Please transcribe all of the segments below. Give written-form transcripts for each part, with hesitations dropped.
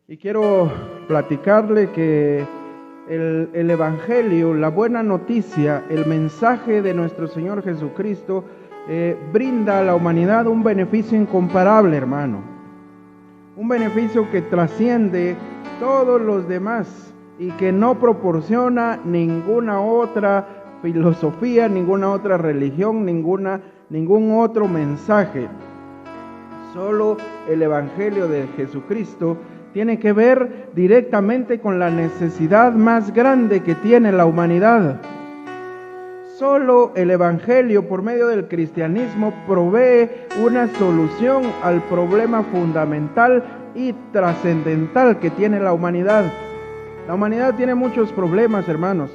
Y quiero platicarle que el Evangelio, la buena noticia, el mensaje de nuestro Señor Jesucristo, brinda a la humanidad un beneficio incomparable, hermano. Un beneficio que trasciende todos los demás y que no proporciona ninguna otra filosofía, ninguna otra religión, ningún otro mensaje. Solo el Evangelio de Jesucristo tiene que ver directamente con la necesidad más grande que tiene la humanidad. Solo el Evangelio, por medio del cristianismo, provee una solución al problema fundamental y trascendental que tiene la humanidad. La humanidad tiene muchos problemas, hermanos,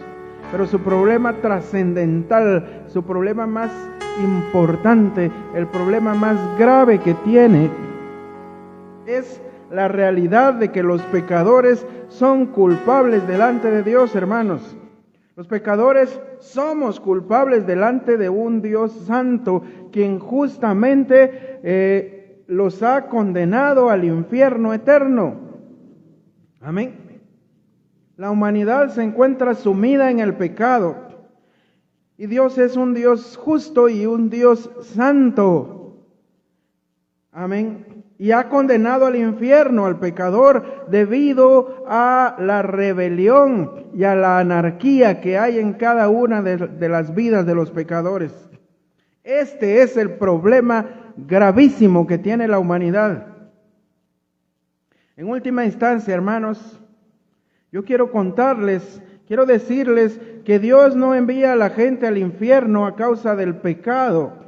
pero su problema trascendental, su problema más importante, el problema más grave que tiene es la realidad de que los pecadores son culpables delante de Dios, hermanos. Los pecadores somos culpables delante de un Dios santo, quien justamente los ha condenado al infierno eterno. Amén. La humanidad se encuentra sumida en el pecado. Y Dios es un Dios justo y un Dios santo. Amén. Y ha condenado al infierno al pecador debido a la rebelión y a la anarquía que hay en cada una de las vidas de los pecadores. Este es el problema gravísimo que tiene la humanidad. En última instancia, hermanos, yo quiero decirles que Dios no envía a la gente al infierno a causa del pecado.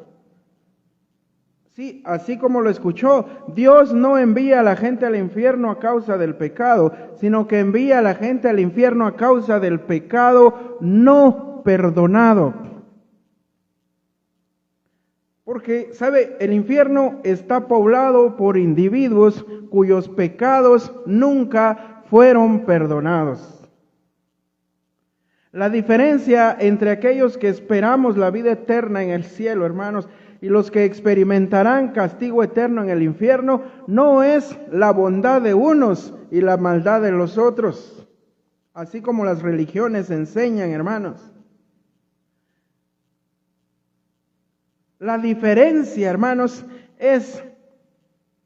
Sí, así como lo escuchó, Dios no envía a la gente al infierno a causa del pecado, sino que envía a la gente al infierno a causa del pecado no perdonado. Porque, ¿sabe? El infierno está poblado por individuos cuyos pecados nunca fueron perdonados. La diferencia entre aquellos que esperamos la vida eterna en el cielo, hermanos, y los que experimentarán castigo eterno en el infierno, no es la bondad de unos y la maldad de los otros, así como las religiones enseñan, hermanos. La diferencia, hermanos, es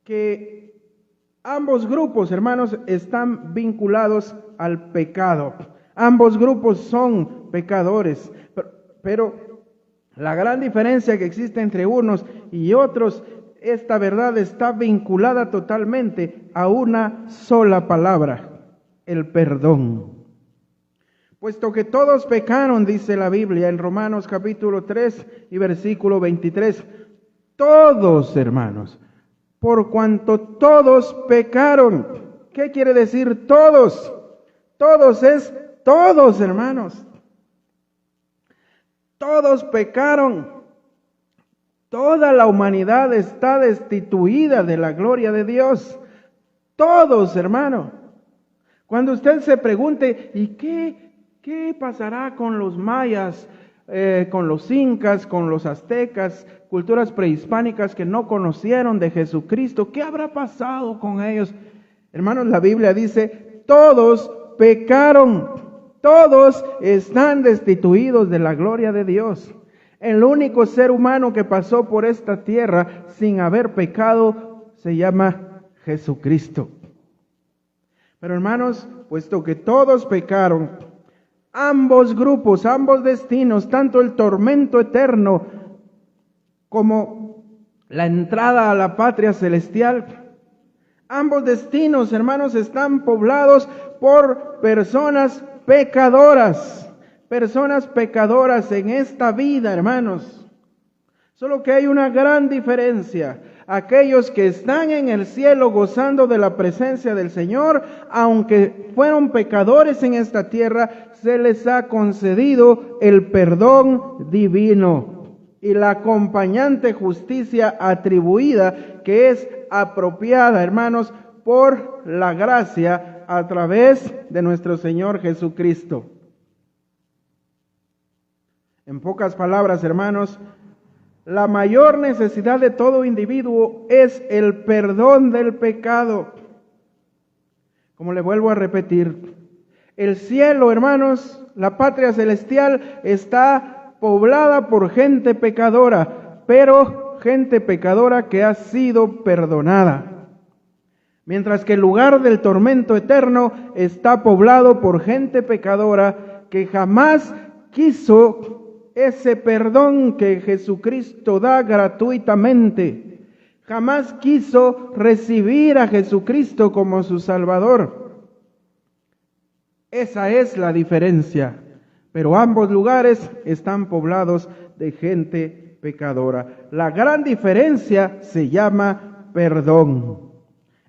que ambos grupos, hermanos, están vinculados al pecado. Ambos grupos son pecadores, pero la gran diferencia que existe entre unos y otros, esta verdad está vinculada totalmente a una sola palabra, el perdón. Puesto que todos pecaron, dice la Biblia en Romanos capítulo 3 y versículo 23, todos, hermanos, por cuanto todos pecaron. ¿Qué quiere decir todos? Todos es todos, hermanos. Todos pecaron. Toda la humanidad está destituida de la gloria de Dios. Todos, hermano. Cuando usted se pregunte, ¿y qué pasará con los mayas, con los incas, con los aztecas, culturas prehispánicas que no conocieron de Jesucristo? ¿Qué habrá pasado con ellos? Hermanos, la Biblia dice, todos pecaron. Todos están destituidos de la gloria de Dios. El único ser humano que pasó por esta tierra sin haber pecado se llama Jesucristo. Pero hermanos, puesto que todos pecaron, ambos grupos, ambos destinos, tanto el tormento eterno como la entrada a la patria celestial, ambos destinos, hermanos, están poblados por personas pecadoras en esta vida, hermanos. Solo que hay una gran diferencia. Aquellos que están en el cielo gozando de la presencia del Señor, aunque fueron pecadores en esta tierra, se les ha concedido el perdón divino y la acompañante justicia atribuida, que es apropiada, hermanos, por la gracia a través de nuestro Señor Jesucristo. En pocas palabras, hermanos, la mayor necesidad de todo individuo es el perdón del pecado. Como le vuelvo a repetir, el cielo, hermanos, la patria celestial está poblada por gente pecadora, pero gente pecadora que ha sido perdonada. Mientras que el lugar del tormento eterno está poblado por gente pecadora que jamás quiso ese perdón que Jesucristo da gratuitamente. Jamás quiso recibir a Jesucristo como su Salvador. Esa es la diferencia. Pero ambos lugares están poblados de gente pecadora. La gran diferencia se llama perdón.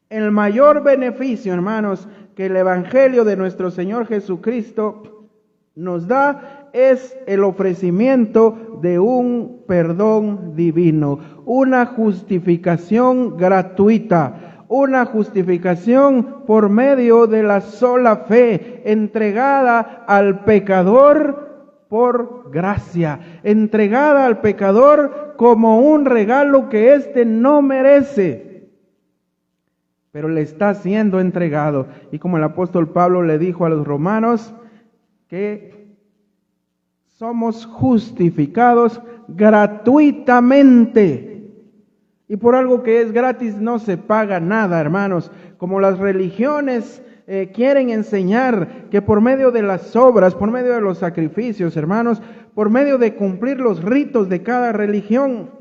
El mayor beneficio, hermanos, que el Evangelio de nuestro Señor Jesucristo nos da es el ofrecimiento de un perdón divino, una justificación gratuita, una justificación por medio de la sola fe, entregada al pecador por gracia, entregada al pecador como un regalo que éste no merece, pero le está siendo entregado. Y como el apóstol Pablo le dijo a los romanos, que somos justificados gratuitamente. Y por algo que es gratis no se paga nada, hermanos. Como las religiones quieren enseñar que por medio de las obras, por medio de los sacrificios, hermanos, por medio de cumplir los ritos de cada religión.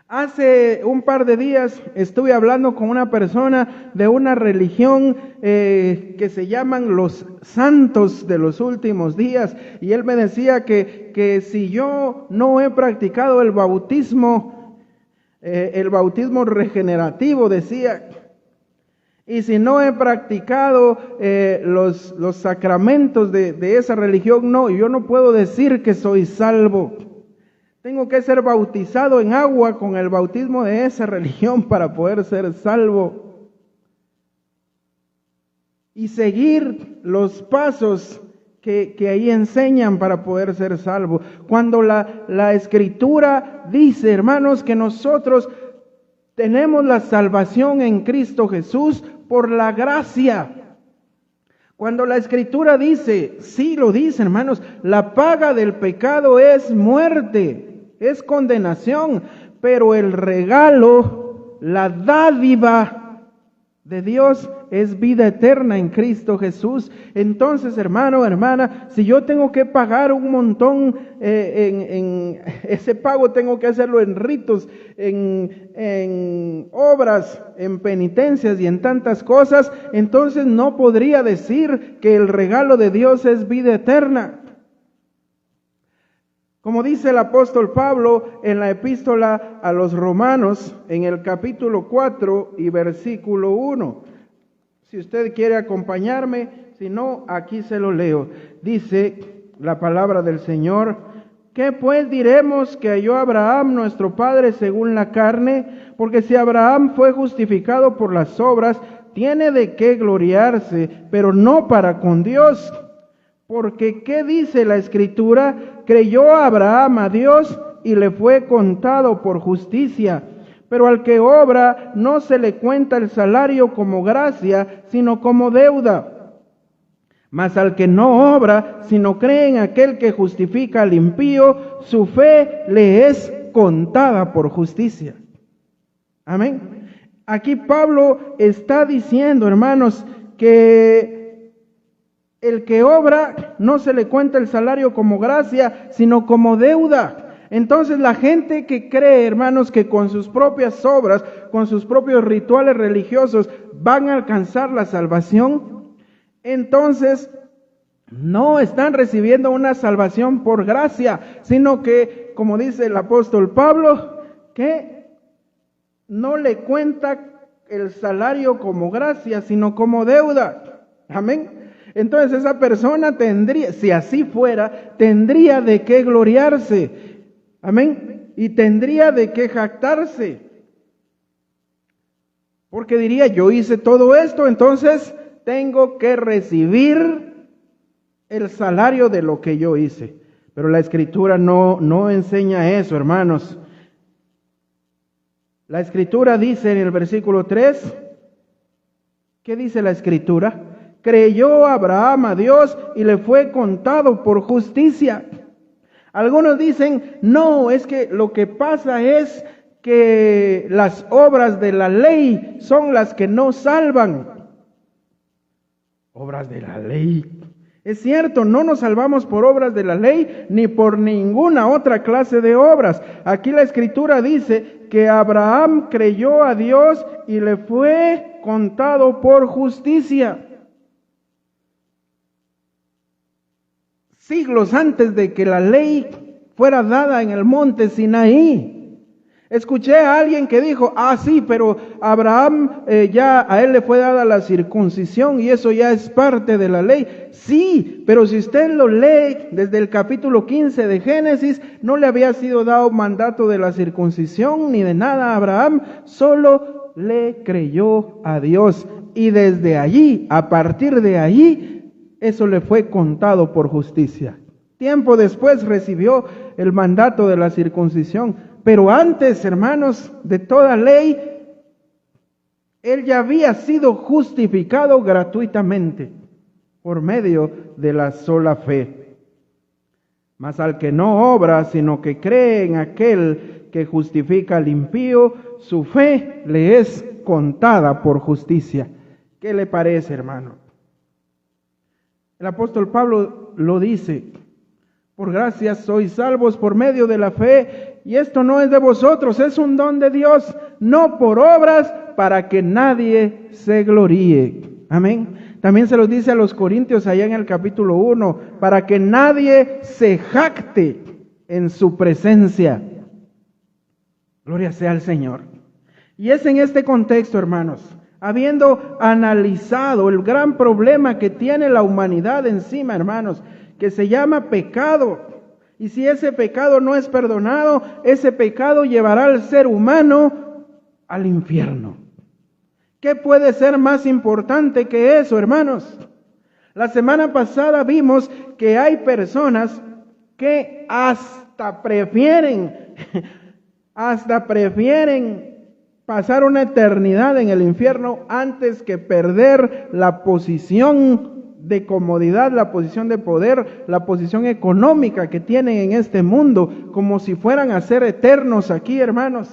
Hace un par de días estuve hablando con una persona de una religión que se llaman los santos de los últimos días, y él me decía que si yo no he practicado el bautismo regenerativo, decía, y si no he practicado los sacramentos de esa religión, no, yo no puedo decir que soy salvo. Tengo que ser bautizado en agua con el bautismo de esa religión para poder ser salvo. Y seguir los pasos que ahí enseñan para poder ser salvo. Cuando la Escritura dice, hermanos, que nosotros tenemos la salvación en Cristo Jesús por la gracia. Cuando la Escritura dice, sí lo dice, hermanos, la paga del pecado es muerte, es condenación, pero el regalo, la dádiva de Dios es vida eterna en Cristo Jesús. Entonces, hermano, hermana, si yo tengo que pagar un montón, en ese pago tengo que hacerlo en ritos, en obras, en penitencias y en tantas cosas, entonces no podría decir que el regalo de Dios es vida eterna. Como dice el apóstol Pablo en la epístola a los Romanos, en el capítulo 4 y versículo 1. Si usted quiere acompañarme, si no, aquí se lo leo. Dice la palabra del Señor: ¿qué pues diremos que halló Abraham nuestro padre según la carne? Porque si Abraham fue justificado por las obras, tiene de qué gloriarse, pero no para con Dios. Porque ¿qué dice la Escritura? Creyó Abraham a Dios y le fue contado por justicia. Pero al que obra no se le cuenta el salario como gracia, sino como deuda. Mas al que no obra, sino cree en aquel que justifica al impío, su fe le es contada por justicia. Amén. Aquí Pablo está diciendo, hermanos, que el que obra no se le cuenta el salario como gracia, sino como deuda. Entonces la gente que cree, hermanos, que con sus propias obras, con sus propios rituales religiosos van a alcanzar la salvación, entonces no están recibiendo una salvación por gracia, sino que, como dice el apóstol Pablo, que no le cuenta el salario como gracia, sino como deuda. Amén. Entonces esa persona tendría, si así fuera, tendría de qué gloriarse. Amén. Y tendría de qué jactarse. Porque diría, yo hice todo esto, entonces tengo que recibir el salario de lo que yo hice. Pero la Escritura no enseña eso, hermanos. La Escritura dice en el versículo 3, ¿Qué dice la Escritura? Creyó Abraham a Dios y le fue contado por justicia. Algunos dicen, no, es que lo que pasa es que las obras de la ley son las que no salvan. Obras de la ley. Es cierto, no nos salvamos por obras de la ley ni por ninguna otra clase de obras. Aquí la Escritura dice que Abraham creyó a Dios y le fue contado por justicia. Siglos antes de que la ley fuera dada en el monte Sinaí. Escuché a alguien que dijo, sí, pero Abraham ya a él le fue dada la circuncisión y eso ya es parte de la ley. Sí, pero si usted lo lee desde el capítulo 15 de Génesis, no le había sido dado mandato de la circuncisión ni de nada a Abraham, solo le creyó a Dios. Y desde allí, a partir de allí, eso le fue contado por justicia. Tiempo después recibió el mandato de la circuncisión. Pero antes, hermanos, de toda ley, él ya había sido justificado gratuitamente por medio de la sola fe. Mas al que no obra, sino que cree en aquel que justifica al impío, su fe le es contada por justicia. ¿Qué le parece, hermano? El apóstol Pablo lo dice: por gracia sois salvos por medio de la fe, y esto no es de vosotros, es un don de Dios, no por obras, para que nadie se gloríe. Amén. También se los dice a los Corintios allá en el capítulo 1, para que nadie se jacte en su presencia. Gloria sea al Señor. Y es en este contexto, hermanos, habiendo analizado el gran problema que tiene la humanidad encima, hermanos, que se llama pecado. Y si ese pecado no es perdonado, ese pecado llevará al ser humano al infierno. ¿Qué puede ser más importante que eso, hermanos? La semana pasada vimos que hay personas que hasta prefieren pasar una eternidad en el infierno antes que perder la posición de comodidad, la posición de poder, la posición económica que tienen en este mundo, como si fueran a ser eternos aquí, hermanos.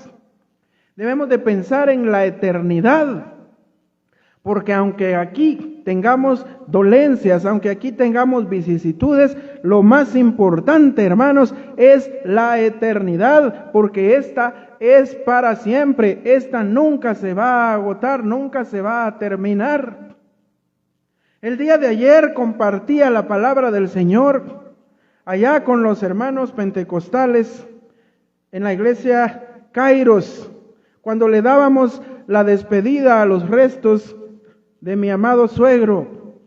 Debemos de pensar en la eternidad, porque aunque aquí tengamos dolencias, aunque aquí tengamos vicisitudes, lo más importante, hermanos, es la eternidad, porque esta es para siempre, esta nunca se va a agotar, nunca se va a terminar. El día de ayer compartía la palabra del Señor allá con los hermanos pentecostales en la iglesia Kairos, cuando le dábamos la despedida a los restos de mi amado suegro.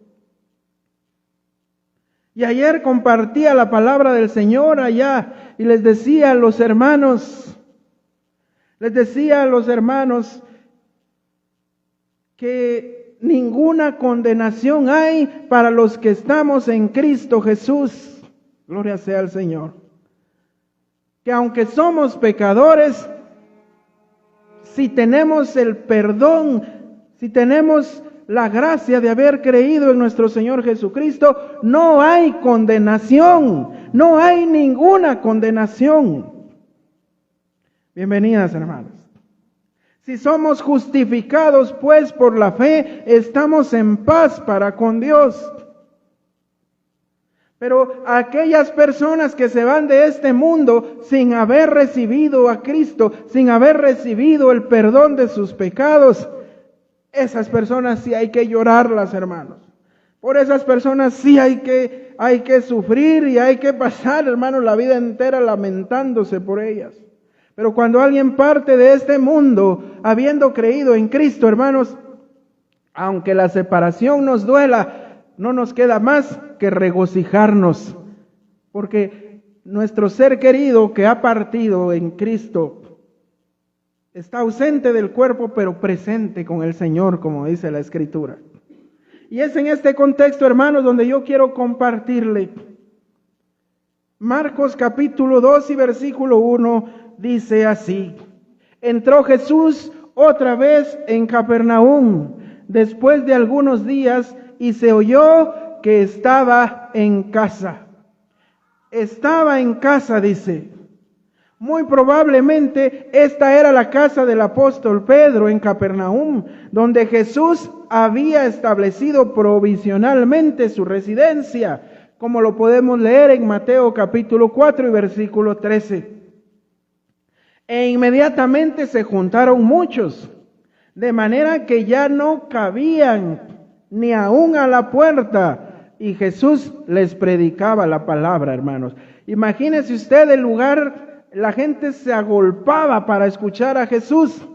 Y ayer compartía la palabra del Señor allá y les decía a los hermanos que ninguna condenación hay para los que estamos en Cristo Jesús. Gloria sea al Señor. Que aunque somos pecadores, si tenemos el perdón, si tenemos la gracia de haber creído en nuestro Señor Jesucristo, no hay condenación, no hay ninguna condenación. Bienvenidas, hermanos. Si somos justificados pues por la fe, estamos en paz para con Dios. Pero aquellas personas que se van de este mundo sin haber recibido a Cristo, sin haber recibido el perdón de sus pecados, esas personas sí hay que llorarlas, hermanos. Por esas personas sí hay que sufrir y hay que pasar, hermanos, la vida entera lamentándose por ellas. Pero cuando alguien parte de este mundo, habiendo creído en Cristo, hermanos, aunque la separación nos duela, no nos queda más que regocijarnos. Porque nuestro ser querido que ha partido en Cristo está ausente del cuerpo, pero presente con el Señor, como dice la Escritura. Y es en este contexto, hermanos, donde yo quiero compartirle. Marcos capítulo 2 y versículo 1 dice así: entró Jesús otra vez en Capernaum, después de algunos días, y se oyó que estaba en casa. Estaba en casa, dice. Muy probablemente esta era la casa del apóstol Pedro en Capernaum, donde Jesús había establecido provisionalmente su residencia, como lo podemos leer en Mateo capítulo 4 y versículo 13. E inmediatamente se juntaron muchos, de manera que ya no cabían ni aún a la puerta, y Jesús les predicaba la palabra, hermanos. Imagínese usted el lugar, la gente se agolpaba para escuchar a Jesús.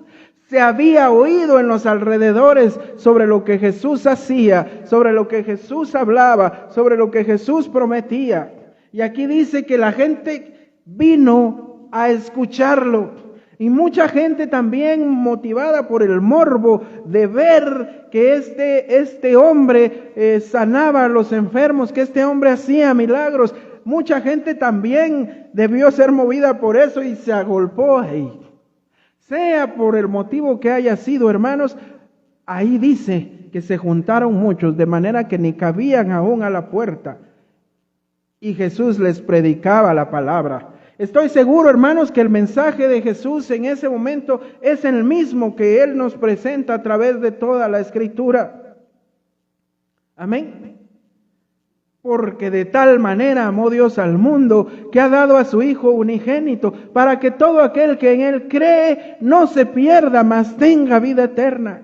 Se había oído en los alrededores sobre lo que Jesús hacía, sobre lo que Jesús hablaba, sobre lo que Jesús prometía. Y aquí dice que la gente vino a escucharlo. Y mucha gente también motivada por el morbo de ver que este hombre sanaba a los enfermos, que este hombre hacía milagros. Mucha gente también debió ser movida por eso y se agolpó ahí. Sea por el motivo que haya sido, hermanos, ahí dice que se juntaron muchos, de manera que ni cabían aún a la puerta. Y Jesús les predicaba la palabra. Estoy seguro, hermanos, que el mensaje de Jesús en ese momento es el mismo que Él nos presenta a través de toda la Escritura. Amén. Porque de tal manera amó Dios al mundo, que ha dado a su Hijo unigénito, para que todo aquel que en Él cree no se pierda, mas tenga vida eterna.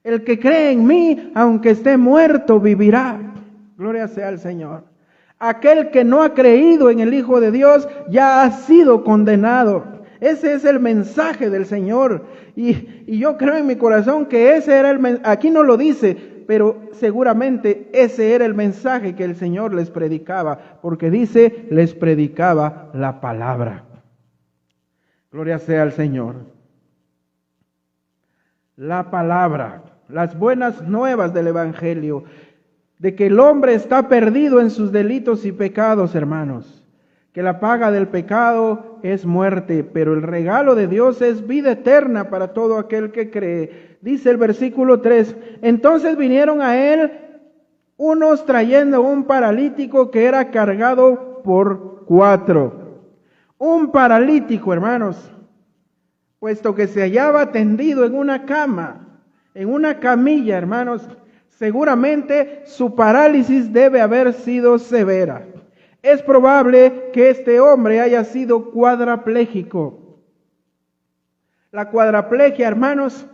El que cree en mí, aunque esté muerto, vivirá. Gloria sea al Señor. Aquel que no ha creído en el Hijo de Dios ya ha sido condenado. Ese es el mensaje del Señor. Y yo creo en mi corazón que ese era el mensaje. Aquí no lo dice, pero seguramente ese era el mensaje que el Señor les predicaba. Porque dice, les predicaba la palabra. Gloria sea al Señor. La palabra, las buenas nuevas del Evangelio, de que el hombre está perdido en sus delitos y pecados, hermanos, que la paga del pecado es muerte, pero el regalo de Dios es vida eterna para todo aquel que cree. Dice el versículo 3, entonces vinieron a él unos trayendo un paralítico que era cargado por 4. Un paralítico, hermanos, puesto que se hallaba tendido en una cama, en una camilla, hermanos. Seguramente su parálisis debe haber sido severa. Es probable que este hombre haya sido cuadraplégico. La cuadraplegia, hermanos,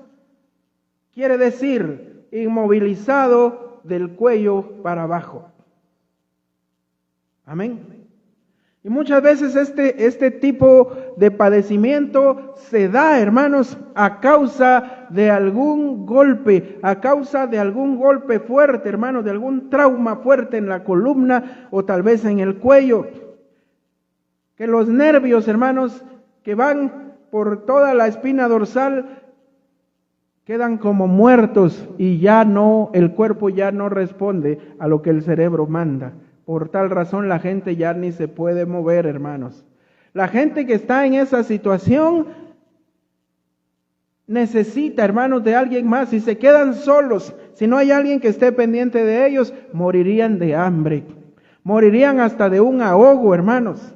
quiere decir inmovilizado del cuello para abajo. Amén. Y muchas veces este tipo de padecimiento se da, hermanos, a causa de algún golpe, fuerte, hermanos, de algún trauma fuerte en la columna o tal vez en el cuello. Que los nervios, hermanos, que van por toda la espina dorsal, quedan como muertos y el cuerpo ya no responde a lo que el cerebro manda. Por tal razón la gente ya ni se puede mover, hermanos. La gente que está en esa situación necesita, hermanos, de alguien más. Si se quedan solos, si no hay alguien que esté pendiente de ellos, morirían de hambre. Morirían hasta de un ahogo, hermanos.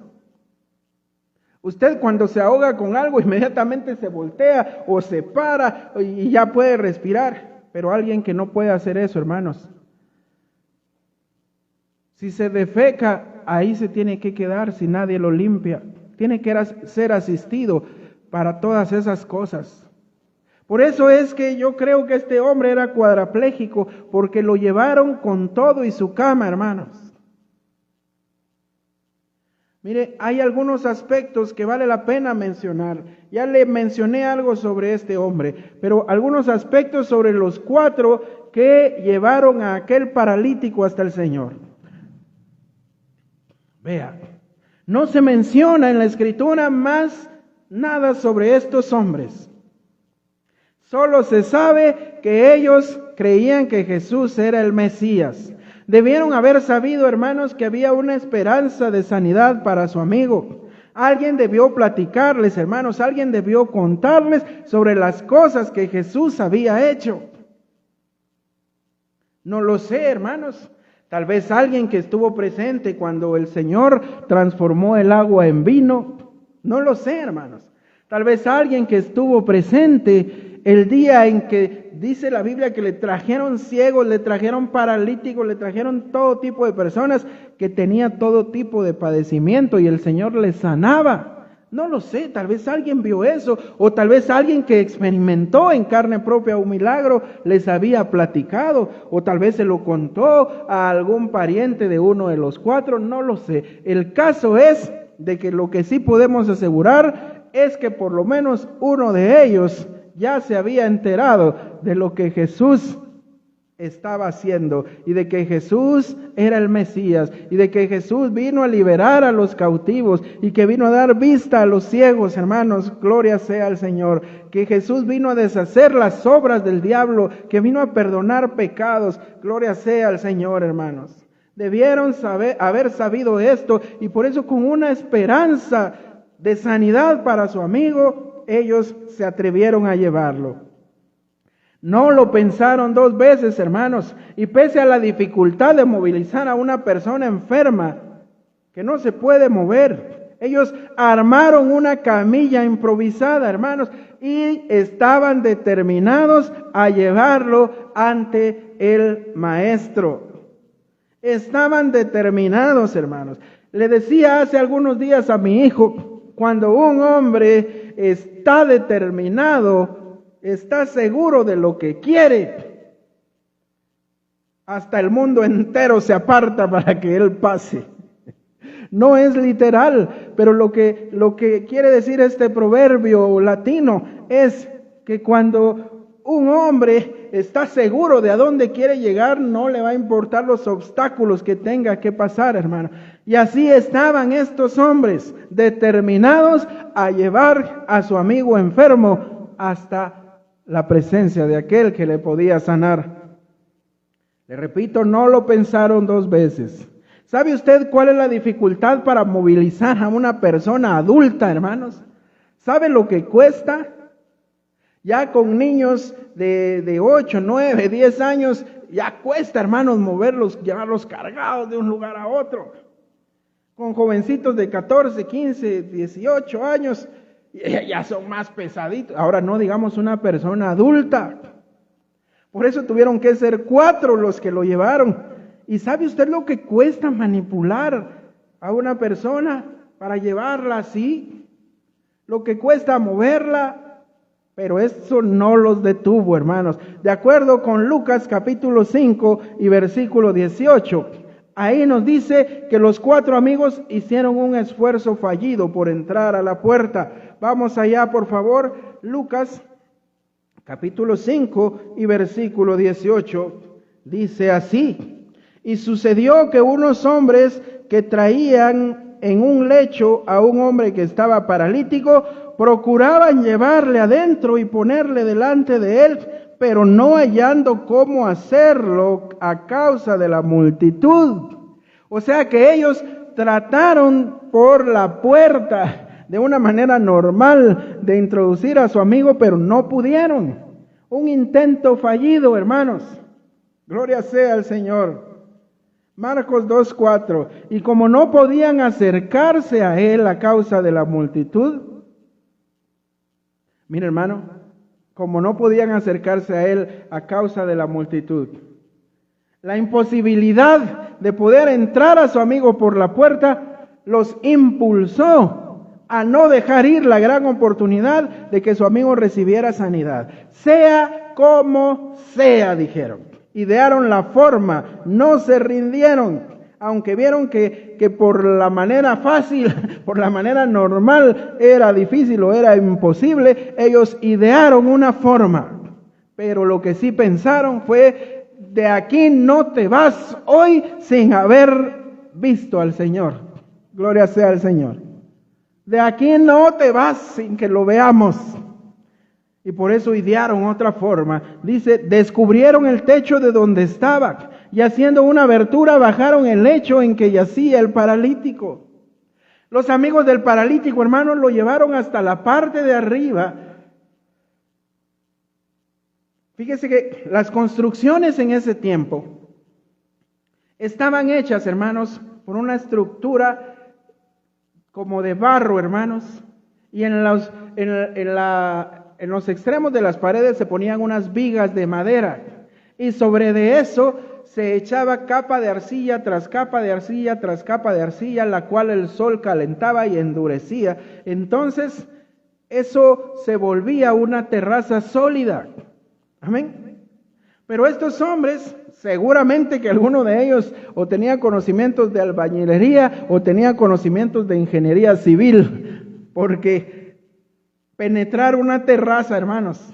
Usted cuando se ahoga con algo, inmediatamente se voltea o se para y ya puede respirar. Pero alguien que no puede hacer eso, hermanos, si se defeca, ahí se tiene que quedar si nadie lo limpia. Tiene que ser asistido para todas esas cosas. Por eso es que yo creo que este hombre era cuadraplégico, porque lo llevaron con todo y su cama, hermanos. Mire, hay algunos aspectos que vale la pena mencionar. Ya le mencioné algo sobre este hombre, pero algunos aspectos sobre los 4 que llevaron a aquel paralítico hasta el Señor. Vea, no se menciona en la Escritura más nada sobre estos hombres. Solo se sabe que ellos creían que Jesús era el Mesías. Debieron haber sabido, hermanos, que había una esperanza de sanidad para su amigo. Alguien debió platicarles, hermanos, alguien debió contarles sobre las cosas que Jesús había hecho. No lo sé, hermanos. Tal vez alguien que estuvo presente cuando el Señor transformó el agua en vino. No lo sé, hermanos. Tal vez alguien que estuvo presente el día en que dice la Biblia que le trajeron ciegos, le trajeron paralíticos, le trajeron todo tipo de personas que tenía todo tipo de padecimiento y el Señor les sanaba. No lo sé, tal vez alguien vio eso, o tal vez alguien que experimentó en carne propia un milagro les había platicado, o tal vez se lo contó a algún pariente de uno de los cuatro, no lo sé. El caso es de que lo que sí podemos asegurar es que por lo menos uno de ellos ya se había enterado de lo que Jesús estaba haciendo y de que Jesús era el Mesías y de que Jesús vino a liberar a los cautivos y que vino a dar vista a los ciegos, hermanos, gloria sea al Señor, que Jesús vino a deshacer las obras del diablo, que vino a perdonar pecados, gloria sea al Señor, hermanos. Debieron haber sabido esto y por eso con una esperanza de sanidad para su amigo, ellos se atrevieron a llevarlo. No lo pensaron dos veces, hermanos, y pese a la dificultad de movilizar a una persona enferma que no se puede mover, ellos armaron una camilla improvisada, hermanos, y estaban determinados a llevarlo ante el maestro. Estaban determinados, hermanos. Le decía hace algunos días a mi hijo, cuando un hombre está determinado, está seguro de lo que quiere, hasta el mundo entero se aparta para que él pase. No es literal, pero lo que quiere decir este proverbio latino es que cuando un hombre está seguro de a dónde quiere llegar, no le va a importar los obstáculos que tenga que pasar, hermano. Y así estaban estos hombres, determinados a llevar a su amigo enfermo hasta la presencia de aquel que le podía sanar. Le repito, no lo pensaron dos veces. ¿Sabe usted cuál es la dificultad para movilizar a una persona adulta, hermanos? ¿Sabe lo que cuesta? Ya con niños de 8, 9, 10 años, ya cuesta, hermanos, moverlos, llevarlos cargados de un lugar a otro. Con jovencitos de 14, 15, 18 años, ya son más pesaditos. Ahora no digamos una persona adulta. Por eso tuvieron que ser 4 los que lo llevaron. ¿Y sabe usted lo que cuesta manipular a una persona para llevarla así? Lo que cuesta moverla, pero eso no los detuvo, hermanos. De acuerdo con Lucas capítulo 5 y versículo 18, ahí nos dice que los 4 amigos hicieron un esfuerzo fallido por entrar a la puerta. Vamos allá, por favor. Lucas capítulo 5 y versículo 18 dice así: y sucedió que unos hombres que traían en un lecho a un hombre que estaba paralítico, procuraban llevarle adentro y ponerle delante de él, pero no hallando cómo hacerlo a causa de la multitud. O sea que ellos trataron por la puerta de una manera normal de introducir a su amigo, pero no pudieron. Un intento fallido, hermanos. Gloria sea al Señor. Marcos 2:4. Y como no podían acercarse a él a causa de la multitud, mire, hermano, como no podían acercarse a él a causa de la multitud, la imposibilidad de poder entrar a su amigo por la puerta los impulsó a no dejar ir la gran oportunidad de que su amigo recibiera sanidad. Sea como sea, dijeron. Idearon la forma, no se rindieron, aunque vieron que por la manera fácil, por la manera normal era difícil o era imposible, ellos idearon una forma. Pero lo que sí pensaron fue: de aquí no te vas hoy sin haber visto al Señor. Gloria sea al Señor. De aquí no te vas sin que lo veamos. Y por eso idearon otra forma. Dice, descubrieron el techo de donde estaba y haciendo una abertura bajaron el lecho en que yacía el paralítico. Los amigos del paralítico, hermanos, lo llevaron hasta la parte de arriba, Fíjese que las construcciones en ese tiempo estaban hechas, hermanos, por una estructura como de barro, hermanos, y en los extremos de las paredes se ponían unas vigas de madera, y sobre de eso se echaba capa de arcilla tras capa de arcilla tras capa de arcilla, la cual el sol calentaba y endurecía. Entonces, eso se volvía una terraza sólida. Amén. Pero estos hombres, seguramente que alguno de ellos o tenía conocimientos de albañilería o tenía conocimientos de ingeniería civil, porque penetrar una terraza, hermanos,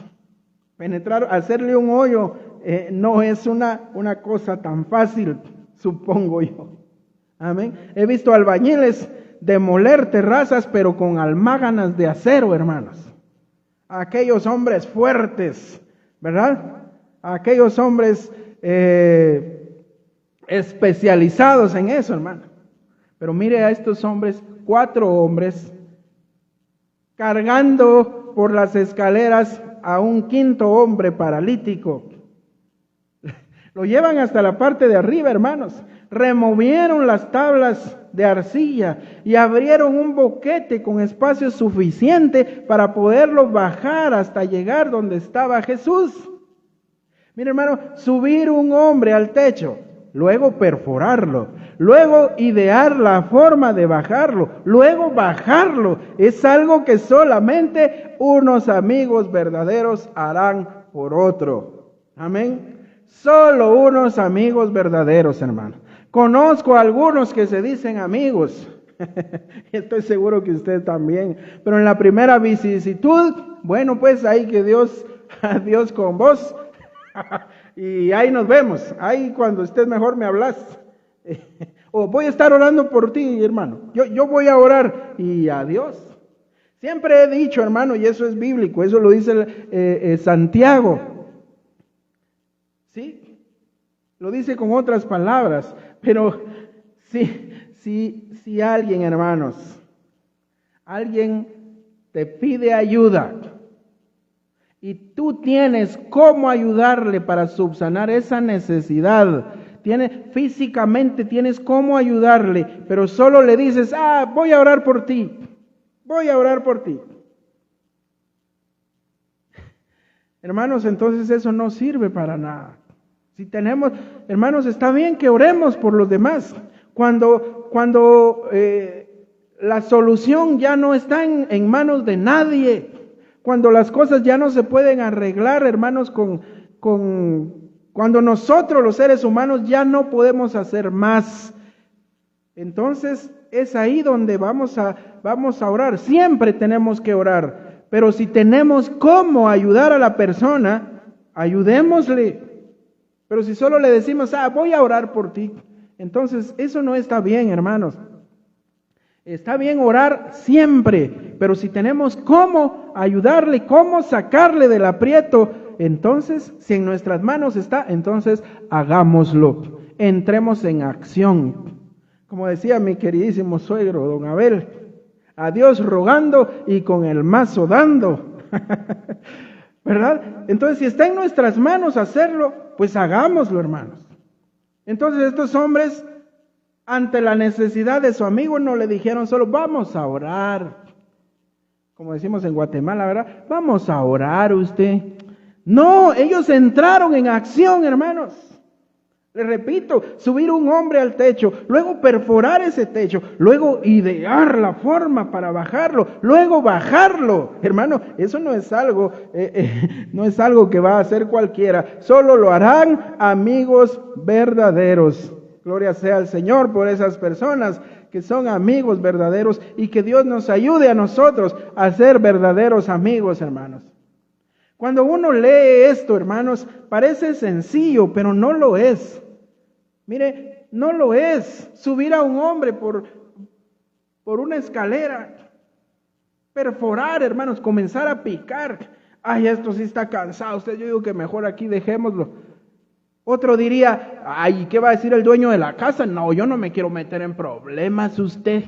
hacerle un hoyo, no es una cosa tan fácil, supongo yo. Amén. He visto albañiles demoler terrazas, pero con almáganas de acero, hermanos. Aquellos hombres fuertes, ¿verdad? Aquellos hombres especializados en eso, hermano. Pero mire a estos hombres, 4 hombres, cargando por las escaleras a un 5.º hombre paralítico. Lo llevan hasta la parte de arriba, hermanos. Removieron las tablas de arcilla y abrieron un boquete con espacio suficiente para poderlo bajar hasta llegar donde estaba Jesús. Mire, hermano, subir un hombre al techo, luego perforarlo, luego idear la forma de bajarlo, luego bajarlo, es algo que solamente unos amigos verdaderos harán por otro. Amén. Solo unos amigos verdaderos, hermano. Conozco a algunos que se dicen amigos, estoy seguro que usted también, pero en la primera vicisitud, bueno, pues ahí que Dios con vos, y ahí nos vemos, ahí cuando estés mejor me hablas, o voy a estar orando por ti, hermano, yo voy a orar, y adiós. Siempre he dicho, hermano, y eso es bíblico, eso lo dice Santiago, ¿sí? Lo dice con otras palabras, pero si alguien, hermanos, alguien te pide ayuda y tú tienes cómo ayudarle para subsanar esa necesidad, físicamente tienes cómo ayudarle, pero solo le dices, voy a orar por ti, voy a orar por ti. Hermanos, entonces eso no sirve para nada. Si tenemos, hermanos, está bien que oremos por los demás. Cuando la solución ya no está en manos de nadie, cuando las cosas ya no se pueden arreglar, hermanos, cuando nosotros los seres humanos ya no podemos hacer más, entonces es ahí donde vamos a orar. Siempre tenemos que orar, pero si tenemos cómo ayudar a la persona, ayudémosle. Pero si solo le decimos, voy a orar por ti, entonces eso no está bien, hermanos. Está bien orar siempre, pero si tenemos cómo ayudarle, cómo sacarle del aprieto, entonces, si en nuestras manos está, entonces hagámoslo. Entremos en acción. Como decía mi queridísimo suegro, don Abel, a Dios rogando y con el mazo dando. ¿Verdad? Entonces, si está en nuestras manos hacerlo, pues hagámoslo, hermanos. Entonces, estos hombres, ante la necesidad de su amigo, no le dijeron solo, vamos a orar. Como decimos en Guatemala, ¿verdad? Vamos a orar usted. No, ellos entraron en acción, hermanos. Les repito, subir un hombre al techo, luego perforar ese techo, luego idear la forma para bajarlo, luego bajarlo. Hermano, eso no es algo que va a hacer cualquiera. Solo lo harán amigos verdaderos. Gloria sea al Señor por esas personas que son amigos verdaderos y que Dios nos ayude a nosotros a ser verdaderos amigos, hermanos. Cuando uno lee esto, hermanos, parece sencillo, pero no lo es. Mire, no lo es. Subir a un hombre por una escalera, perforar, hermanos, comenzar a picar. Ay, esto sí está cansado. Yo digo que mejor aquí dejémoslo. Otro diría, ay, ¿qué va a decir el dueño de la casa? No, yo no me quiero meter en problemas usted.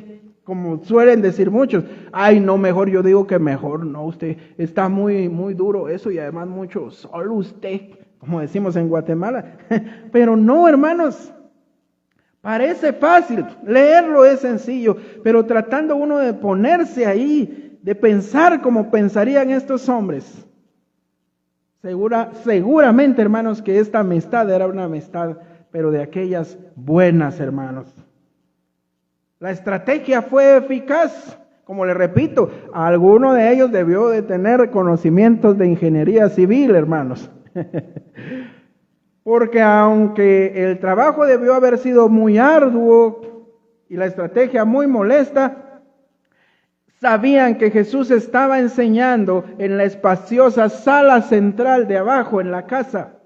como suelen decir muchos. Ay, no, mejor yo digo que mejor no, usted está muy, muy duro eso y además mucho solo usted, como decimos en Guatemala. Pero no, hermanos, parece fácil, leerlo es sencillo, pero tratando uno de ponerse ahí, de pensar como pensarían estos hombres, seguramente, hermanos, que esta amistad era una amistad, pero de aquellas buenas, hermanos. La estrategia fue eficaz, como le repito, alguno de ellos debió de tener conocimientos de ingeniería civil, hermanos. Porque aunque el trabajo debió haber sido muy arduo y la estrategia muy molesta, sabían que Jesús estaba enseñando en la espaciosa sala central de abajo en la casa,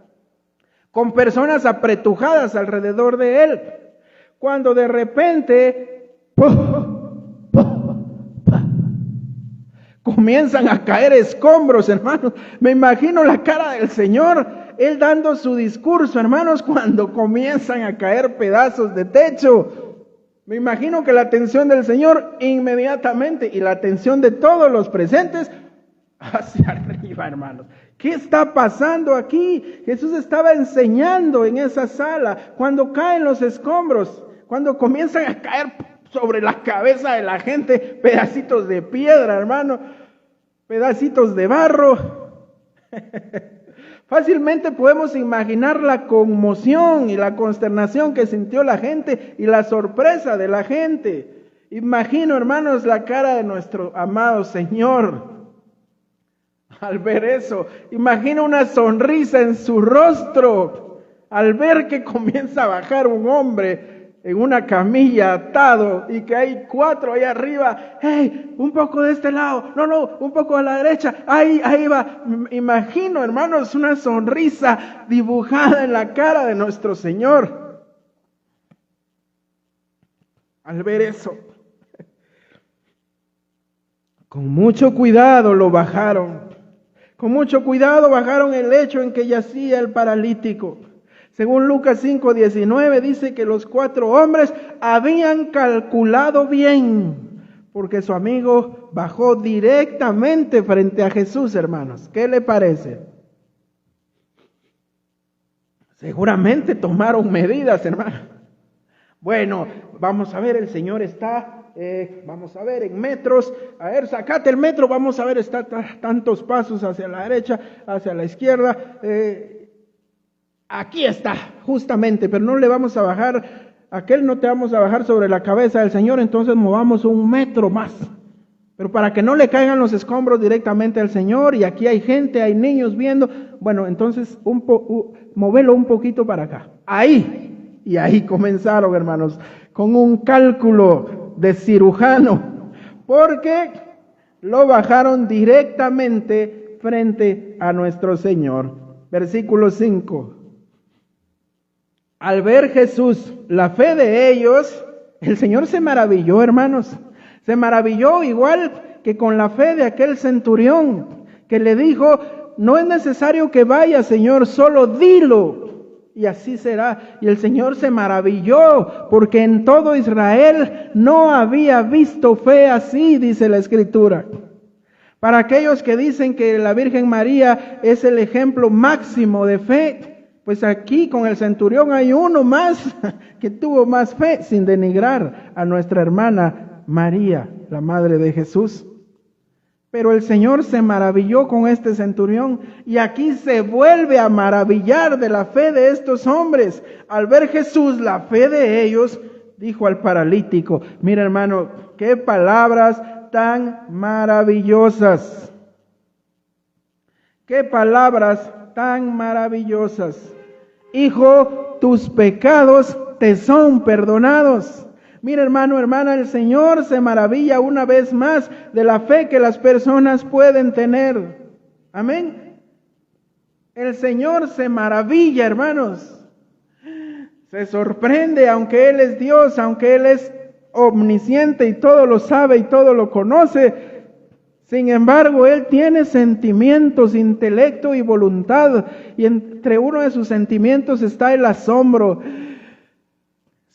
con personas apretujadas alrededor de él, cuando de repente comienzan a caer escombros, hermanos. Me imagino la cara del Señor, Él dando su discurso, hermanos, cuando comienzan a caer pedazos de techo. Me imagino que la atención del Señor inmediatamente y la atención de todos los presentes hacia arriba, hermanos. ¿Qué está pasando aquí? Jesús estaba enseñando en esa sala cuando caen los escombros, cuando comienzan a caer sobre la cabeza de la gente pedacitos de piedra, hermano, pedacitos de barro. Fácilmente podemos imaginar la conmoción y la consternación que sintió la gente y la sorpresa de la gente. Imagino, hermanos, la cara de nuestro amado Señor al ver eso. Imagino una sonrisa en su rostro al ver que comienza a bajar un hombre en una camilla atado y que hay 4 ahí arriba. ¡Hey! Un poco de este lado. No, un poco a la derecha. Ahí va. Imagino, hermanos, una sonrisa dibujada en la cara de nuestro Señor al ver eso. Con mucho cuidado lo bajaron. Con mucho cuidado bajaron el lecho en que yacía el paralítico. Según Lucas 5:19 dice que los 4 hombres habían calculado bien, porque su amigo bajó directamente frente a Jesús, hermanos. ¿Qué le parece? Seguramente tomaron medidas, hermanos. Bueno, vamos a ver, el Señor está, vamos a ver, en metros. A ver, sacate el metro, vamos a ver, está tantos pasos hacia la derecha, hacia la izquierda. Aquí está, justamente, pero no le vamos a bajar, aquel no te vamos a bajar sobre la cabeza del Señor, entonces movamos 1 metro más. Pero para que no le caigan los escombros directamente al Señor, y aquí hay gente, hay niños viendo, bueno, entonces movelo un poquito para acá. Ahí, y ahí comenzaron, hermanos, con un cálculo de cirujano, porque lo bajaron directamente frente a nuestro Señor. Versículo 5. Al ver Jesús la fe de ellos, el Señor se maravilló, hermanos. Se maravilló igual que con la fe de aquel centurión que le dijo: no es necesario que vaya, Señor, solo dilo y así será. Y el Señor se maravilló porque en todo Israel no había visto fe así, dice la Escritura. Para aquellos que dicen que la Virgen María es el ejemplo máximo de fe, pues aquí con el centurión hay uno más que tuvo más fe, sin denigrar a nuestra hermana María, la madre de Jesús. Pero el Señor se maravilló con este centurión y aquí se vuelve a maravillar de la fe de estos hombres. Al ver Jesús la fe de ellos, dijo al paralítico: mira, hermano, qué palabras tan maravillosas. Qué palabras tan maravillosas. Hijo, tus pecados te son perdonados. Mira, hermano, hermana, el Señor se maravilla una vez más de la fe que las personas pueden tener. Amén. El Señor se maravilla, hermanos. Se sorprende, aunque Él es Dios, aunque Él es omnisciente y todo lo sabe y todo lo conoce. Sin embargo, Él tiene sentimientos, intelecto y voluntad, y entre uno de sus sentimientos está el asombro.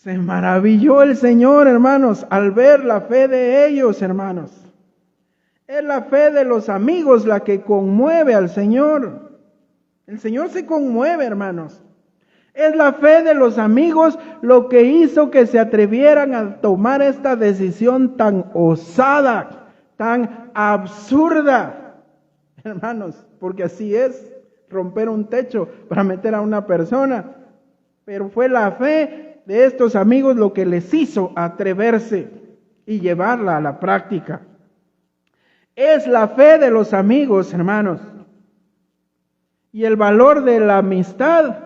Se maravilló el Señor, hermanos, al ver la fe de ellos, hermanos. Es la fe de los amigos la que conmueve al Señor. El Señor se conmueve, hermanos. Es la fe de los amigos lo que hizo que se atrevieran a tomar esta decisión tan osada, tan absurda. Hermanos, porque así es, romper un techo para meter a una persona. Pero fue la fe de estos amigos lo que les hizo atreverse y llevarla a la práctica. Es la fe de los amigos, hermanos, y el valor de la amistad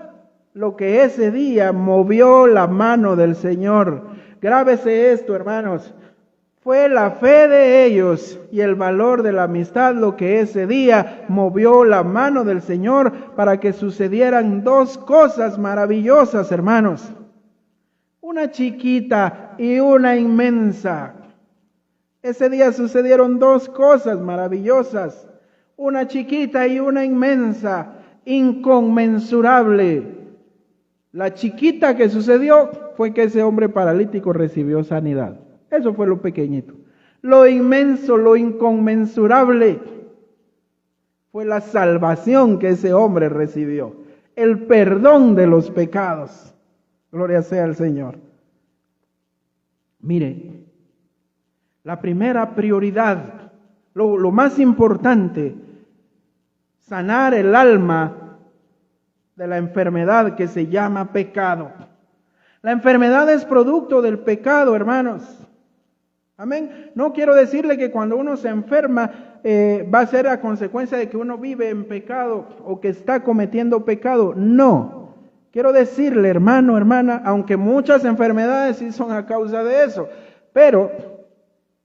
lo que ese día movió la mano del Señor. Grábese esto, hermanos. Fue la fe de ellos y el valor de la amistad lo que ese día movió la mano del Señor para que sucedieran dos cosas maravillosas, hermanos. Una chiquita y una inmensa. Ese día sucedieron dos cosas maravillosas. Una chiquita y una inmensa, inconmensurable. La chiquita que sucedió fue que ese hombre paralítico recibió sanidad. Eso fue lo pequeñito. Lo inmenso, lo inconmensurable, fue la salvación que ese hombre recibió. El perdón de los pecados. Gloria sea al Señor. Mire, la primera prioridad, lo más importante, sanar el alma de la enfermedad que se llama pecado. La enfermedad es producto del pecado, hermanos. Amén. No quiero decirle que cuando uno se enferma va a ser a consecuencia de que uno vive en pecado o que está cometiendo pecado. No. Quiero decirle, hermano, hermana, aunque muchas enfermedades sí son a causa de eso, pero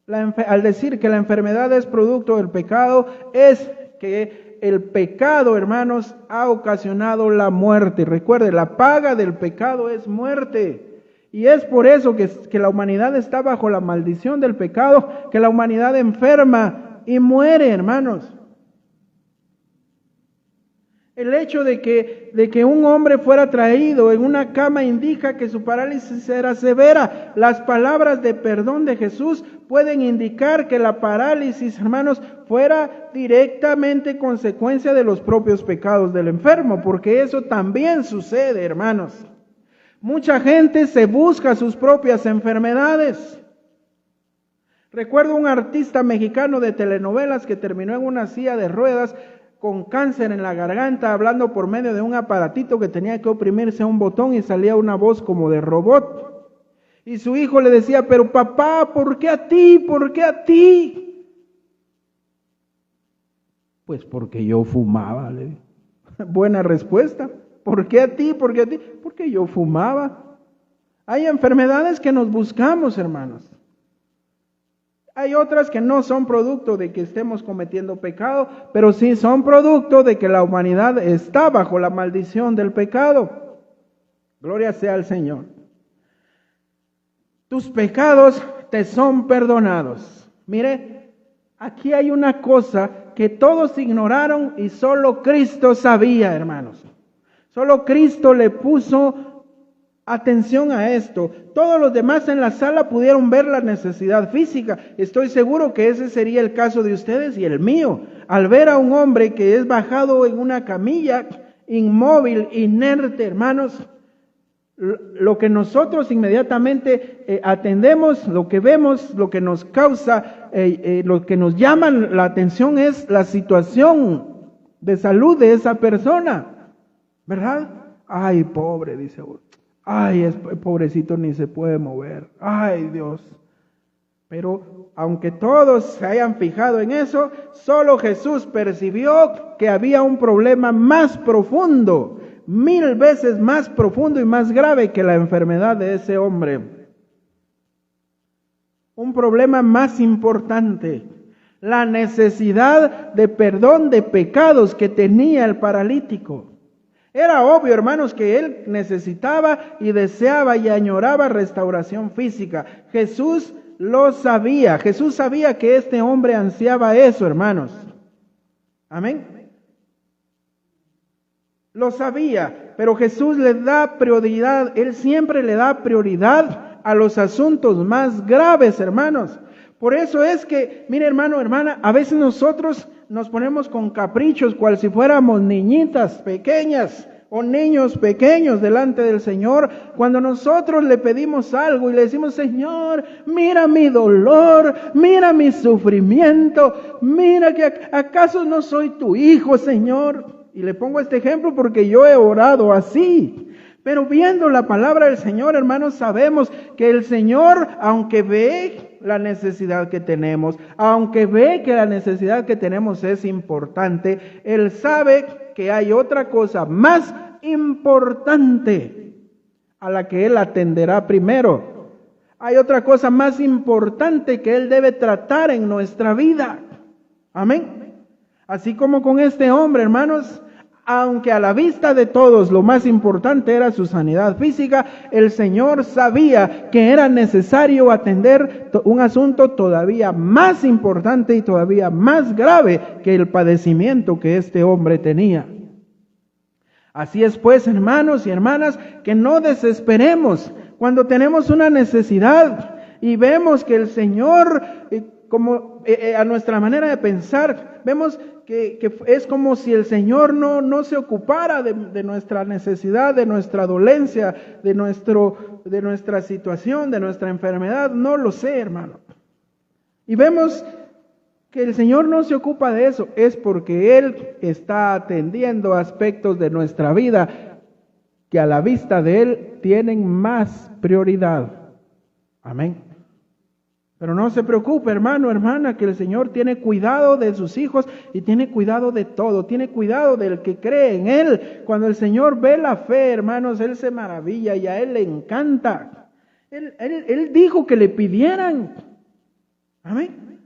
al decir que la enfermedad es producto del pecado, es que el pecado, hermanos, ha ocasionado la muerte. Recuerde, la paga del pecado es muerte. Y es por eso que la humanidad está bajo la maldición del pecado, que la humanidad enferma y muere, hermanos. El hecho de que un hombre fuera traído en una cama indica que su parálisis era severa. Las palabras de perdón de Jesús pueden indicar que la parálisis, hermanos, fuera directamente consecuencia de los propios pecados del enfermo, porque eso también sucede, hermanos. Mucha gente se busca sus propias enfermedades. Recuerdo un artista mexicano de telenovelas que terminó en una silla de ruedas con cáncer en la garganta, hablando por medio de un aparatito que tenía que oprimirse a un botón y salía una voz como de robot. Y su hijo le decía, pero papá, ¿por qué a ti? ¿Por qué a ti? Pues porque yo fumaba, le dije. Buena respuesta. ¿Por qué a ti? ¿Por qué a ti? Porque yo fumaba. Hay enfermedades que nos buscamos, hermanos. Hay otras que no son producto de que estemos cometiendo pecado, pero sí son producto de que la humanidad está bajo la maldición del pecado. Gloria sea al Señor. Tus pecados te son perdonados. Mire, aquí hay una cosa que todos ignoraron y solo Cristo sabía, hermanos. Solo Cristo le puso atención a esto. Todos los demás en la sala pudieron ver la necesidad física. Estoy seguro que ese sería el caso de ustedes y el mío. Al ver a un hombre que es bajado en una camilla, inmóvil, inerte, hermanos, lo que nosotros inmediatamente atendemos, lo que vemos, lo que nos causa, lo que nos llama la atención es la situación de salud de esa persona. ¿Verdad? Ay, pobre, dice uno. Ay, pobrecito, ni se puede mover. Ay, Dios. Pero aunque todos se hayan fijado en eso, solo Jesús percibió que había un problema más profundo, 1000 veces más profundo y más grave que la enfermedad de ese hombre. Un problema más importante, la necesidad de perdón de pecados que tenía el paralítico. Era obvio, hermanos, que él necesitaba y deseaba y añoraba restauración física. Jesús lo sabía. Jesús sabía que este hombre ansiaba eso, hermanos. Amén. Lo sabía. pero Jesús le da prioridad, Él siempre le da prioridad a los asuntos más graves, hermanos. Por eso es que, mire hermano, hermana, a veces nosotros nos ponemos con caprichos, cual si fuéramos niñitas pequeñas o niños pequeños delante del Señor, cuando nosotros le pedimos algo y le decimos: Señor, mira mi dolor, mira mi sufrimiento, mira que acaso no soy tu hijo, Señor. Y le pongo este ejemplo porque yo he orado así. Pero viendo la palabra del Señor, hermanos, sabemos que el Señor, aunque ve la necesidad que tenemos, aunque ve que la necesidad que tenemos es importante, Él sabe que hay otra cosa más importante a la que Él atenderá primero. Hay otra cosa más importante que Él debe tratar en nuestra vida. Amén. Así como con este hombre, hermanos, aunque a la vista de todos lo más importante era su sanidad física, el Señor sabía que era necesario atender un asunto todavía más importante y todavía más grave que el padecimiento que este hombre tenía. Así es pues, hermanos y hermanas, que no desesperemos cuando tenemos una necesidad y vemos que el Señor, a nuestra manera de pensar, vemos que es como si el Señor no se ocupara de nuestra necesidad, de nuestra dolencia, de nuestra situación, de nuestra enfermedad. No lo sé, hermano. Y vemos que el Señor no se ocupa de eso, es porque Él está atendiendo aspectos de nuestra vida que a la vista de Él tienen más prioridad. Amén. Pero no se preocupe, hermano, hermana, que el Señor tiene cuidado de sus hijos y tiene cuidado de todo, tiene cuidado del que cree en Él. Cuando el Señor ve la fe, hermanos, Él se maravilla y a Él le encanta. Él dijo que le pidieran. Amén.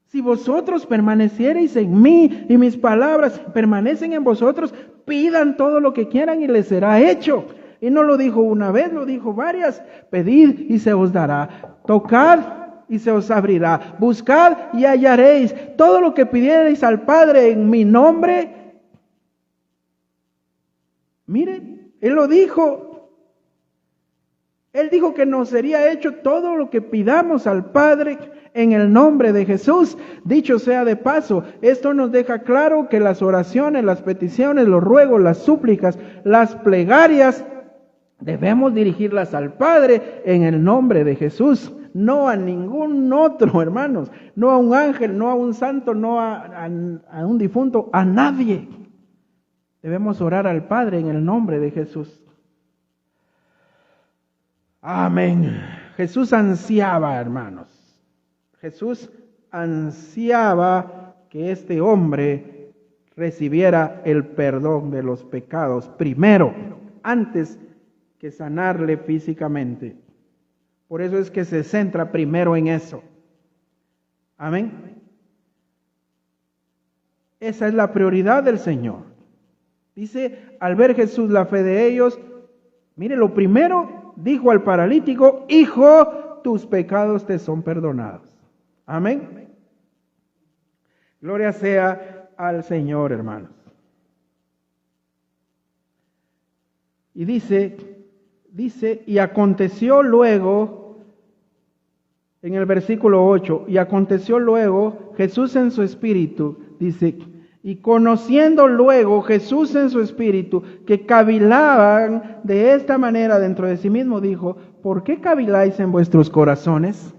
Si vosotros permaneciereis en mí y mis palabras permanecen en vosotros, pidan todo lo que quieran y les será hecho. Y no lo dijo una vez, lo dijo varias. Pedid y se os dará. Tocad y se os abrirá. Buscad y hallaréis. Todo lo que pidiereis al Padre en mi nombre. Miren, Él lo dijo. Él dijo que nos sería hecho todo lo que pidamos al Padre en el nombre de Jesús. Dicho sea de paso, esto nos deja claro que las oraciones, las peticiones, los ruegos, las súplicas, las plegarias, debemos dirigirlas al Padre en el nombre de Jesús. No a ningún otro, hermanos, no a un ángel, no a un santo, no a un difunto, a nadie. Debemos orar al Padre en el nombre de Jesús. Amén. Jesús ansiaba, hermanos. Jesús ansiaba que este hombre recibiera el perdón de los pecados primero, antes que sanarle físicamente. Por eso es que se centra primero en eso. Amén. Esa es la prioridad del Señor. Dice, al ver Jesús la fe de ellos, mire, lo primero dijo al paralítico: hijo, tus pecados te son perdonados. Amén. Gloria sea al Señor, hermanos. Y dice, y aconteció luego, en el versículo 8, y aconteció luego Jesús en su espíritu, dice, y conociendo luego Jesús en su espíritu que cavilaban de esta manera dentro de sí mismo, dijo: ¿por qué caviláis en vuestros corazones?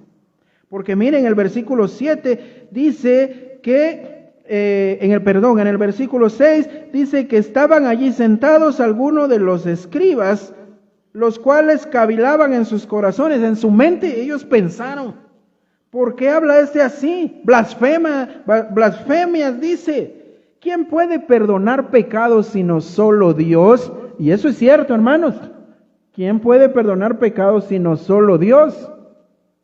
Porque miren, el versículo 7 dice que, en el versículo 6 dice que estaban allí sentados algunos de los escribas, los cuales cavilaban en sus corazones, en su mente. Ellos pensaron: ¿por qué habla este así? Blasfemias dice. ¿Quién puede perdonar pecados sino solo Dios? Y eso es cierto, hermanos. ¿Quién puede perdonar pecados sino solo Dios?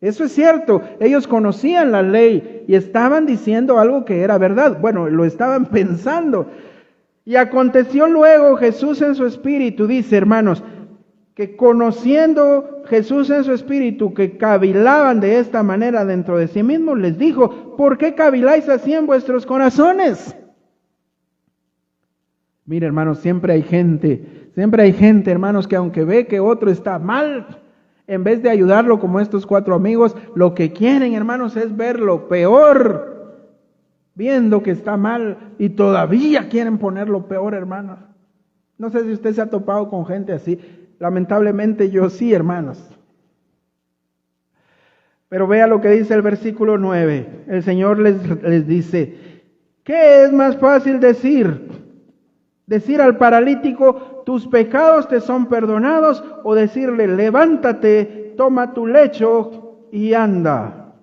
Eso es cierto. Ellos conocían la ley y estaban diciendo algo que era verdad. Bueno, lo estaban pensando. Y aconteció luego Jesús en su espíritu, dice, hermanos, que conociendo Jesús en su espíritu que cavilaban de esta manera dentro de sí mismos, les dijo: ¿por qué caviláis así en vuestros corazones? Mire, hermanos, siempre hay gente Siempre hay gente, hermanos, que aunque ve que otro está mal, en vez de ayudarlo como estos 4 amigos, lo que quieren, hermanos, es verlo peor, viendo que está mal y todavía quieren ponerlo peor, hermanos. No sé si usted se ha topado con gente así. Lamentablemente yo sí, hermanos. Pero vea lo que dice el versículo 9. El Señor les dice, ¿qué es más fácil decir? ¿Decir al paralítico, tus pecados te son perdonados? ¿O decirle, levántate, toma tu lecho y anda?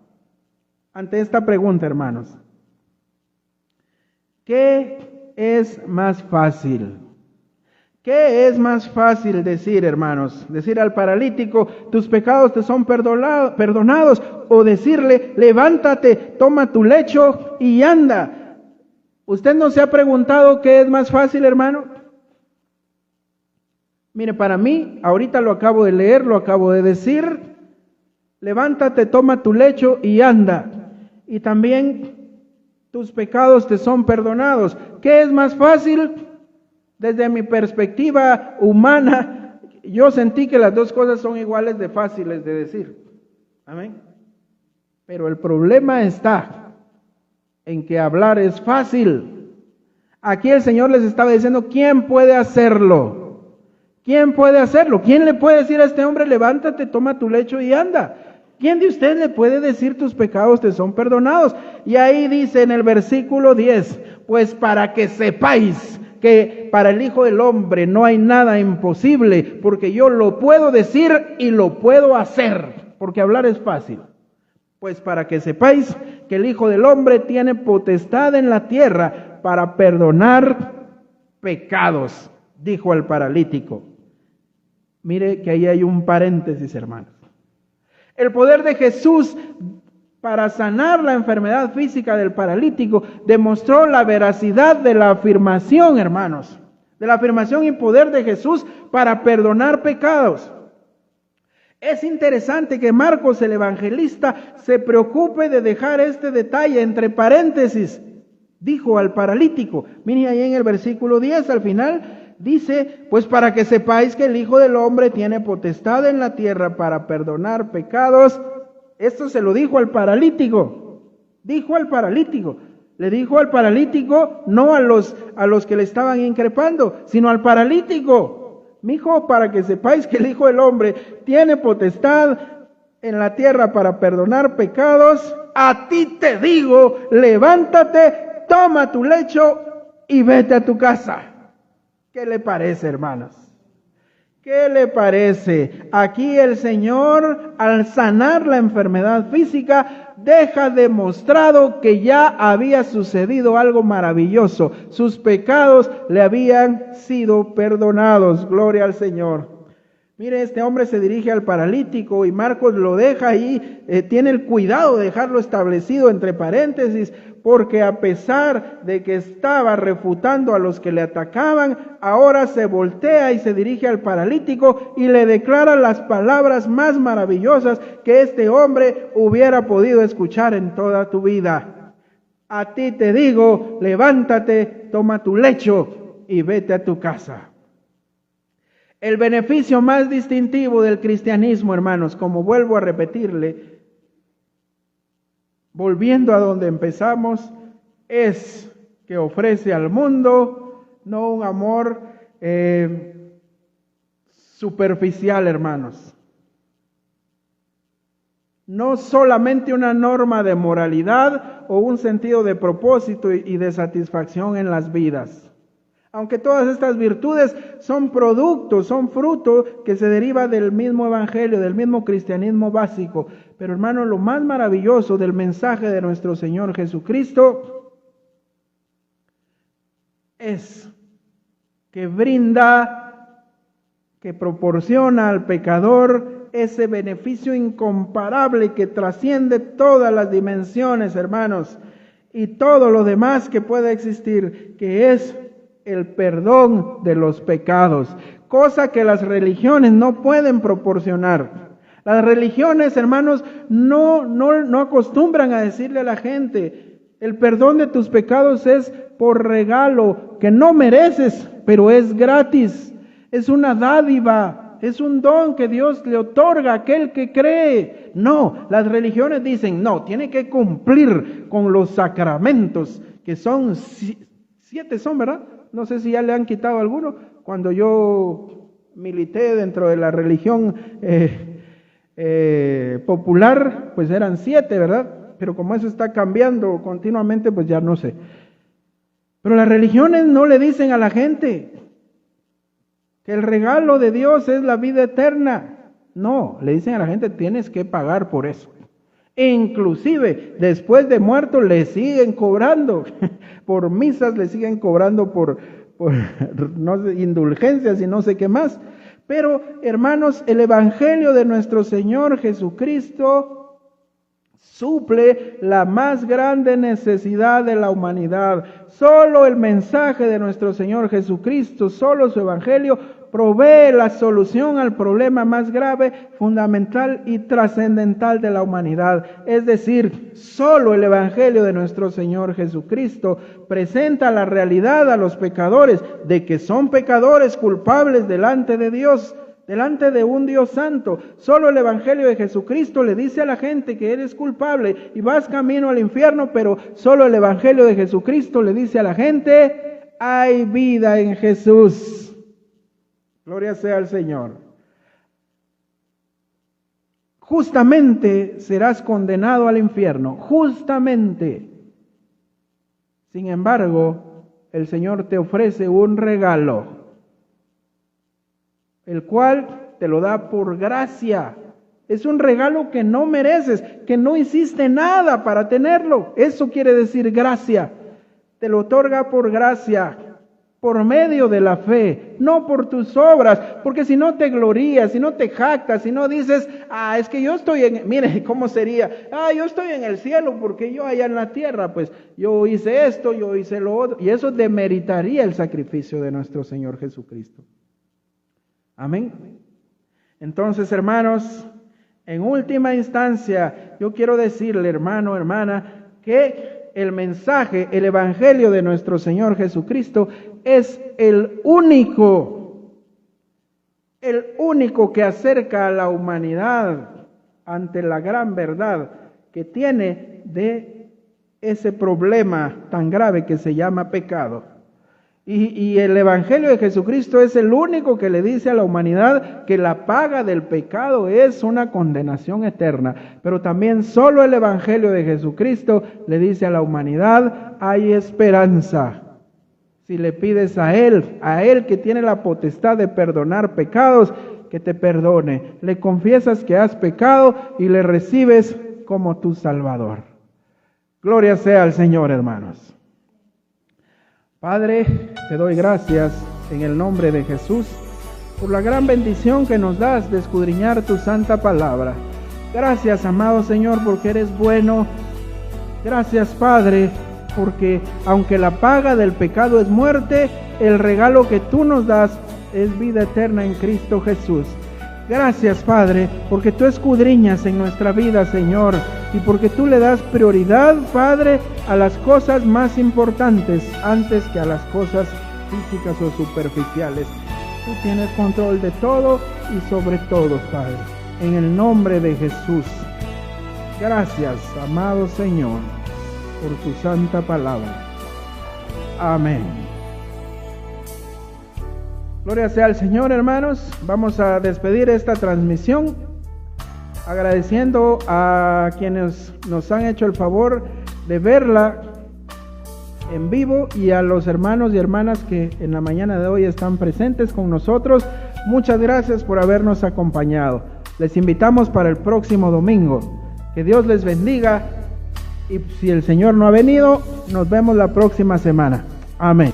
Ante esta pregunta, hermanos, ¿qué es más fácil? ¿Qué es más fácil decir, hermanos? ¿Decir al paralítico, tus pecados te son perdonados? ¿O decirle, levántate, toma tu lecho y anda? ¿Usted no se ha preguntado qué es más fácil, hermano? Mire, para mí, ahorita lo acabo de leer, lo acabo de decir, levántate, toma tu lecho y anda. Y también, tus pecados te son perdonados. ¿Qué es más fácil? Desde mi perspectiva humana, yo sentí que las dos cosas son iguales de fáciles de decir. Amén. Pero el problema está en que hablar es fácil. Aquí el Señor les estaba diciendo, ¿quién puede hacerlo? ¿Quién puede hacerlo? ¿Quién le puede decir a este hombre, levántate, toma tu lecho y anda? ¿Quién de ustedes le puede decir, tus pecados te son perdonados? Y ahí dice en el versículo 10, pues para que sepáis que para el Hijo del Hombre no hay nada imposible, porque yo lo puedo decir y lo puedo hacer, porque hablar es fácil. Pues para que sepáis que el Hijo del Hombre tiene potestad en la tierra para perdonar pecados, dijo al paralítico. Mire que ahí hay un paréntesis, hermanos. El poder de Jesús para sanar la enfermedad física del paralítico demostró la veracidad de la afirmación, hermanos, de la afirmación y poder de Jesús para perdonar pecados. Es interesante que Marcos, el evangelista, se preocupe de dejar este detalle entre paréntesis. Dijo al paralítico, mire ahí en el versículo 10, al final dice, pues para que sepáis que el Hijo del Hombre tiene potestad en la tierra para perdonar pecados. Esto se lo dijo al paralítico. Dijo al paralítico. Le dijo al paralítico, no a los que le estaban increpando, sino al paralítico. Mijo, para que sepáis que el Hijo del Hombre tiene potestad en la tierra para perdonar pecados, a ti te digo, levántate, toma tu lecho y vete a tu casa. ¿Qué le parece, hermanos? ¿Qué le parece? Aquí el Señor, al sanar la enfermedad física, deja demostrado que ya había sucedido algo maravilloso. Sus pecados le habían sido perdonados. Gloria al Señor. Mire, este hombre se dirige al paralítico y Marcos lo deja ahí, tiene el cuidado de dejarlo establecido entre paréntesis, porque a pesar de que estaba refutando a los que le atacaban, ahora se voltea y se dirige al paralítico y le declara las palabras más maravillosas que este hombre hubiera podido escuchar en toda tu vida. A ti te digo, levántate, toma tu lecho y vete a tu casa. El beneficio más distintivo del cristianismo, hermanos, como vuelvo a repetirle, volviendo a donde empezamos, es que ofrece al mundo no un amor superficial, hermanos. No solamente una norma de moralidad o un sentido de propósito y de satisfacción en las vidas. Aunque todas estas virtudes son productos, son fruto que se deriva del mismo evangelio, del mismo cristianismo básico. Pero hermano, lo más maravilloso del mensaje de nuestro Señor Jesucristo es que brinda, que proporciona al pecador ese beneficio incomparable que trasciende todas las dimensiones, hermanos, y todo lo demás que pueda existir, que es el perdón de los pecados, cosa que las religiones no pueden proporcionar. Las religiones, hermanos, no acostumbran a decirle a la gente, el perdón de tus pecados es por regalo, que no mereces, pero es gratis. es una dádiva, es un don que Dios le otorga a aquel que cree. No, las religiones dicen, no, tiene que cumplir con los sacramentos, que son 7 son, ¿verdad? No sé si ya le han quitado alguno. Cuando yo milité dentro de la religión popular, pues eran 7, ¿verdad? Pero como eso está cambiando continuamente, pues ya no sé. Pero las religiones no le dicen a la gente que el regalo de Dios es la vida eterna. No, le dicen a la gente, tienes que pagar por eso. E inclusive, después de muerto, le siguen cobrando. Por misas le siguen cobrando por no sé, indulgencias y no sé qué más. Pero, hermanos, el Evangelio de nuestro Señor Jesucristo suple la más grande necesidad de la humanidad. Solo el mensaje de nuestro Señor Jesucristo, solo su Evangelio, provee la solución al problema más grave, fundamental y trascendental de la humanidad. Es decir, solo el Evangelio de nuestro Señor Jesucristo presenta la realidad a los pecadores de que son pecadores culpables delante de Dios, delante de un Dios santo. Solo el Evangelio de Jesucristo le dice a la gente que eres culpable y vas camino al infierno, pero solo el Evangelio de Jesucristo le dice a la gente, hay vida en Jesús. Gloria sea al Señor. Justamente serás condenado al infierno, justamente. Sin embargo, el Señor te ofrece un regalo, el cual te lo da por gracia. Es un regalo que no mereces, que no hiciste nada para tenerlo. Eso quiere decir gracia. Te lo otorga por gracia, por medio de la fe, no por tus obras, porque si no te glorías, si no te jactas, si no dices, es que yo estoy mire cómo sería, yo estoy en el cielo porque yo allá en la tierra, pues yo hice esto, yo hice lo otro, y eso demeritaría el sacrificio de nuestro Señor Jesucristo. Amén. Entonces, hermanos, en última instancia, yo quiero decirle, hermano, hermana, que el mensaje, el Evangelio de nuestro Señor Jesucristo es el único que acerca a la humanidad ante la gran verdad que tiene de ese problema tan grave que se llama pecado. Y el Evangelio de Jesucristo es el único que le dice a la humanidad que la paga del pecado es una condenación eterna. Pero también solo el Evangelio de Jesucristo le dice a la humanidad, hay esperanza. Si le pides a Él que tiene la potestad de perdonar pecados, que te perdone. Le confiesas que has pecado y le recibes como tu Salvador. Gloria sea al Señor, hermanos. Padre, te doy gracias en el nombre de Jesús por la gran bendición que nos das de escudriñar tu santa palabra. Gracias, amado Señor, porque eres bueno. Gracias, Padre, porque aunque la paga del pecado es muerte, el regalo que tú nos das es vida eterna en Cristo Jesús. Gracias, Padre, porque tú escudriñas en nuestra vida, Señor, y porque tú le das prioridad, Padre, a las cosas más importantes antes que a las cosas físicas o superficiales. Tú tienes control de todo y sobre todo, Padre, en el nombre de Jesús. Gracias, amado Señor, por tu santa palabra. Amén. Gloria sea al Señor, hermanos. Vamos a despedir esta transmisión agradeciendo a quienes nos han hecho el favor de verla en vivo y a los hermanos y hermanas que en la mañana de hoy están presentes con nosotros. Muchas gracias por habernos acompañado. Les invitamos para el próximo domingo. Que Dios les bendiga y si el Señor no ha venido, nos vemos la próxima semana. Amén.